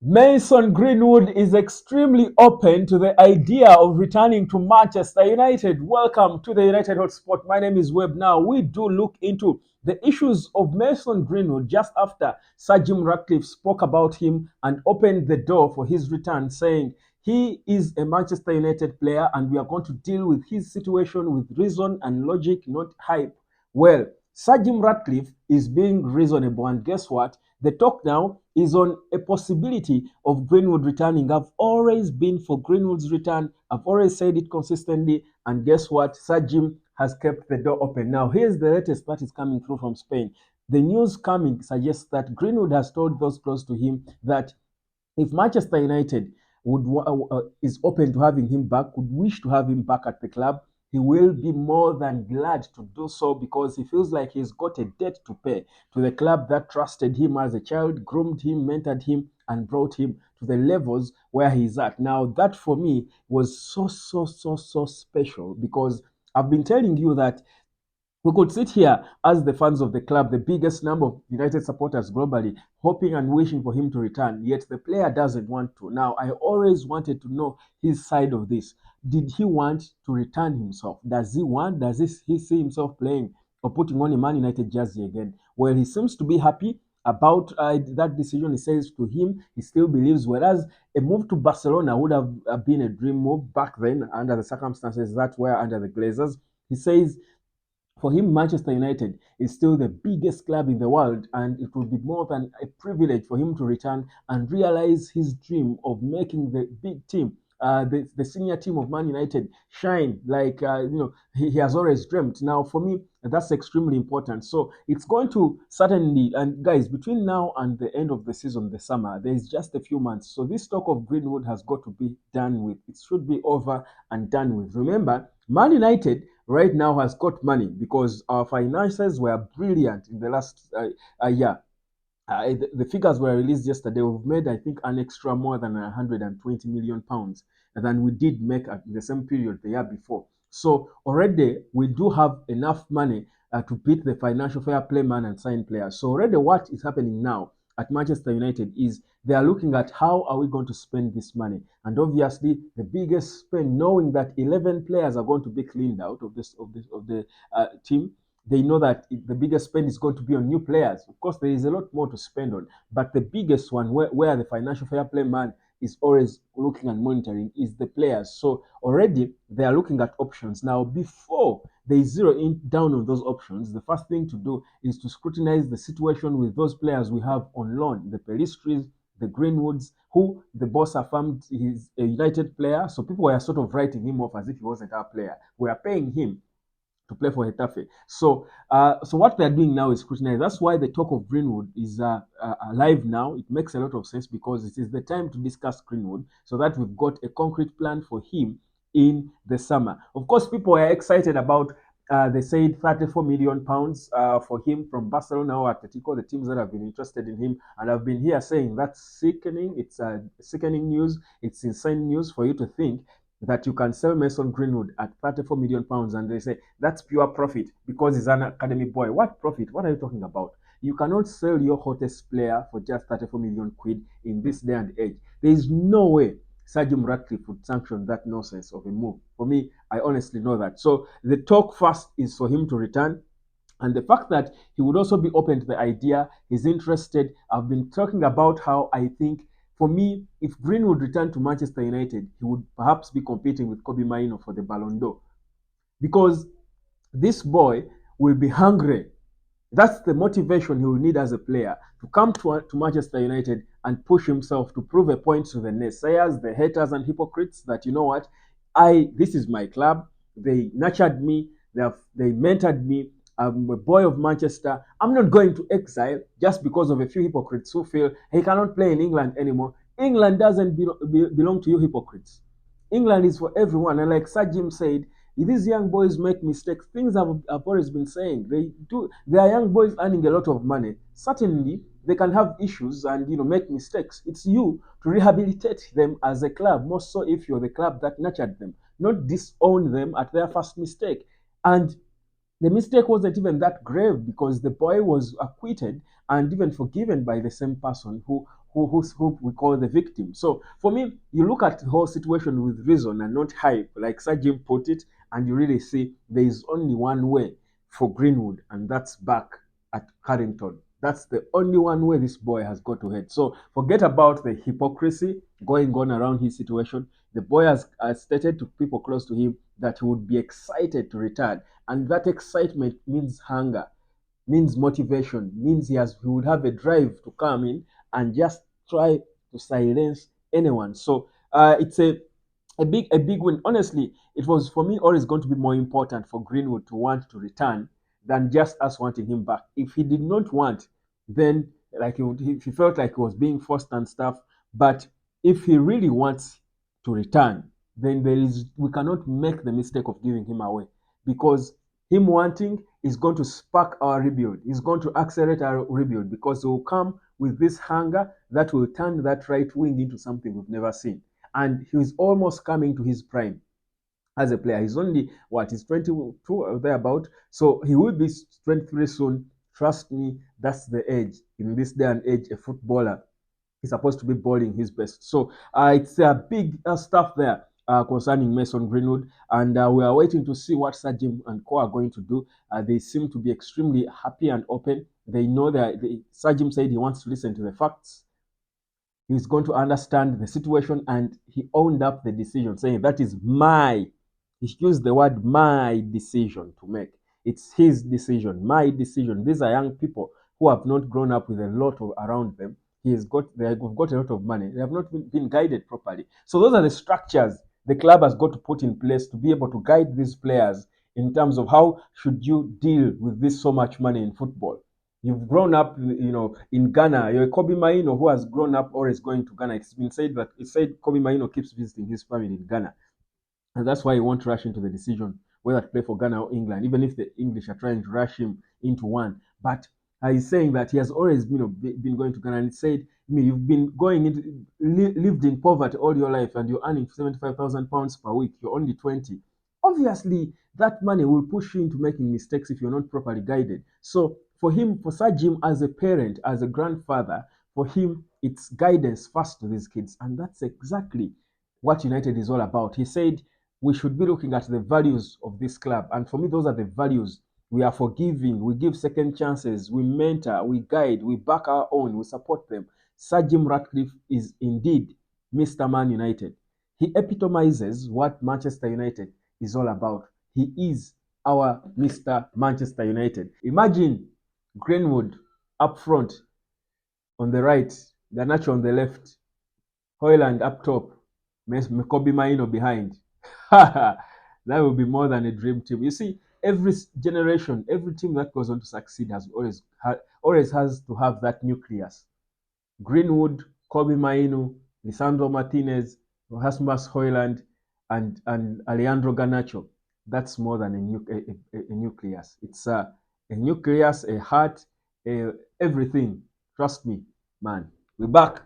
Mason Greenwood is extremely open to the idea of returning to Manchester United. Welcome to the United Hotspot. My name is Webb. Now, we do look into the issues of Mason Greenwood just after Sir Jim Ratcliffe spoke about him and opened the door for his return, saying he is a Manchester United player and we are going to deal with his situation with reason and logic, not hype. Well, Sir Jim Ratcliffe is being reasonable, and guess what? The talk now is on a possibility of Greenwood returning. I've always been for Greenwood's return. I've always said it consistently. And guess what? Sir Jim has kept the door open. Now, here's the latest that is coming through from Spain. The news coming suggests that Greenwood has told those close to him that if Manchester United is open to having him back, would wish to have him back at the club, he will be more than glad to do so because he feels like he's got a debt to pay to the club that trusted him as a child, groomed him, mentored him, and brought him to the levels where he's at. Now, that for me was so special because I've been telling you that we could sit here as the fans of the club, the biggest number of United supporters globally, hoping and wishing for him to return, yet the player doesn't want to. Now, I always wanted to know his side of this. Did he want to return himself? Does he want, he see himself playing or putting on a Man United jersey again? Well, he seems to be happy about that decision. He says to him, he still believes, whereas a move to Barcelona would have been a dream move back then under the circumstances that were under the Glazers. He says for him, Manchester United is still the biggest club in the world, and it would be more than a privilege for him to return and realize his dream of making the big team, the senior team of Man United, shine like he has always dreamt. Now, for me, that's extremely important. So it's going to certainly, and guys, between now and the end of the season, the summer, there is just a few months. So this talk of Greenwood has got to be done with. It should be over and done with. Remember, Man United right now has got money because our finances were brilliant in the last year. The figures were released yesterday. We've made, I think, an extra more than 120 million pounds than we did make at the same period the year before. So already we do have enough money to beat the financial fair play man and sign players. So already what is happening now at Manchester United is they are looking at how are we going to spend this money. And obviously the biggest spend, knowing that 11 players are going to be cleaned out of the team, they know that the biggest spend is going to be on new players. Of course, there is a lot more to spend on, but the biggest one, where the financial fair play man is always looking and monitoring, is the players. So already they are looking at options. Now, before they zero in down on those options, the first thing to do is to scrutinize the situation with those players we have on loan, the Pelistris, the Greenwoods, who the boss affirmed he's a United player. So people were sort of writing him off as if he wasn't our player. We are paying him to play for Getafe. So what they're doing now is scrutinize. That's why the talk of Greenwood is alive now. It makes a lot of sense because it is the time to discuss Greenwood so that we've got a concrete plan for him in the summer. Of course, people are excited about. They said 34 million pounds for him from Barcelona or Atletico, the teams that have been interested in him. And I've been here saying that's sickening. It's sickening news. It's insane news for you to think that you can sell Mason Greenwood at 34 million pounds, and they say that's pure profit because he's an academy boy. What profit? What are you talking about? You cannot sell your hottest player for just 34 million quid in this day and age. There is no way Sir Jim Ratcliffe would sanction that nonsense of a move. For me, I honestly know that. So the talk first is for him to return. And the fact that he would also be open to the idea, he's interested. I've been talking about how I think, for me, if Green would return to Manchester United, he would perhaps be competing with Kobe Maino for the Ballon d'Or. Because this boy will be hungry. That's the motivation he will need as a player to come to Manchester United and push himself to prove a point to the naysayers, the haters, and hypocrites that you know what, this is my club. They nurtured me. They mentored me. I'm a boy of Manchester. I'm not going to exile just because of a few hypocrites who feel he cannot play in England anymore. England doesn't belong to you hypocrites. England is for everyone. And like Sir Jim said, these young boys make mistakes. Things I've always been saying. They do. They are young boys earning a lot of money. Certainly, they can have issues and make mistakes. It's you to rehabilitate them as a club, more so if you're the club that nurtured them, not disown them at their first mistake. And the mistake wasn't even that grave because the boy was acquitted and even forgiven by the same person who we call the victim. So for me, you look at the whole situation with reason and not hype, like Sir Jim put it, and you really see there is only one way for Greenwood, and that's back at Carrington. That's the only one way this boy has got to head. So forget about the hypocrisy going on around his situation. The boy has stated to people close to him that he would be excited to return, and that excitement means hunger, means motivation, means he would have a drive to come in and just try to silence anyone. So it's a big win. Honestly, it was for me always going to be more important for Greenwood to want to return than just us wanting him back. If he did not want, then like he felt like he was being forced and stuff. But if he really wants to return, then we cannot make the mistake of giving him away, because him wanting is going to spark our rebuild. It's going to accelerate our rebuild, because he will come with this hunger that will turn that right wing into something we've never seen. And he's almost coming to his prime as a player. He's only what, he's 22 or thereabout, so he will be 23 soon. Trust me, that's the age. In this day and age, a footballer is supposed to be balling his best. So it's a big stuff there concerning Mason Greenwood, and we are waiting to see what Sajim and Co are going to do. They seem to be extremely happy and open. They know that Sajim said he wants to listen to the facts. He's going to understand the situation, and he owned up the decision, saying that is my, he used the word my decision to make. It's his decision, my decision. These are young people who have not grown up with a lot of around them. They've got a lot of money. They have not been guided properly. So those are the structures the club has got to put in place to be able to guide these players in terms of how should you deal with this so much money in football. You've grown up, in Ghana. You're a Kobe Maino who has grown up always going to Ghana. It's been said that Kobe Maino keeps visiting his family in Ghana, and that's why he won't rush into the decision whether to play for Ghana or England, even if the English are trying to rush him into one. But he's saying that he has always been going to Ghana, and he said, you've been lived in poverty all your life, and you're earning £75,000 per week. You're only 20. Obviously, that money will push you into making mistakes if you're not properly guided. So for him, for Sajim, as a parent, as a grandfather, for him, it's guidance first to these kids, and that's exactly what United is all about. He said we should be looking at the values of this club. And for me, those are the values. We are forgiving, we give second chances, we mentor, we guide, we back our own, we support them. Sir Jim Ratcliffe is indeed Mr. Man United. He epitomizes what Manchester United is all about. He is our Mr. Manchester United. Imagine Greenwood up front on the right, Garnacho on the left, Hoyland up top, Kobe Maino behind. That will be more than a dream team. You see, every generation, every team that goes on to succeed has always has to have that nucleus. Greenwood, Kobe Mainu, Lisandro Martinez, Rasmus Hoyland, and Alejandro Garnacho. That's more than a nucleus. It's a nucleus, a heart, everything. Trust me, man. We're back.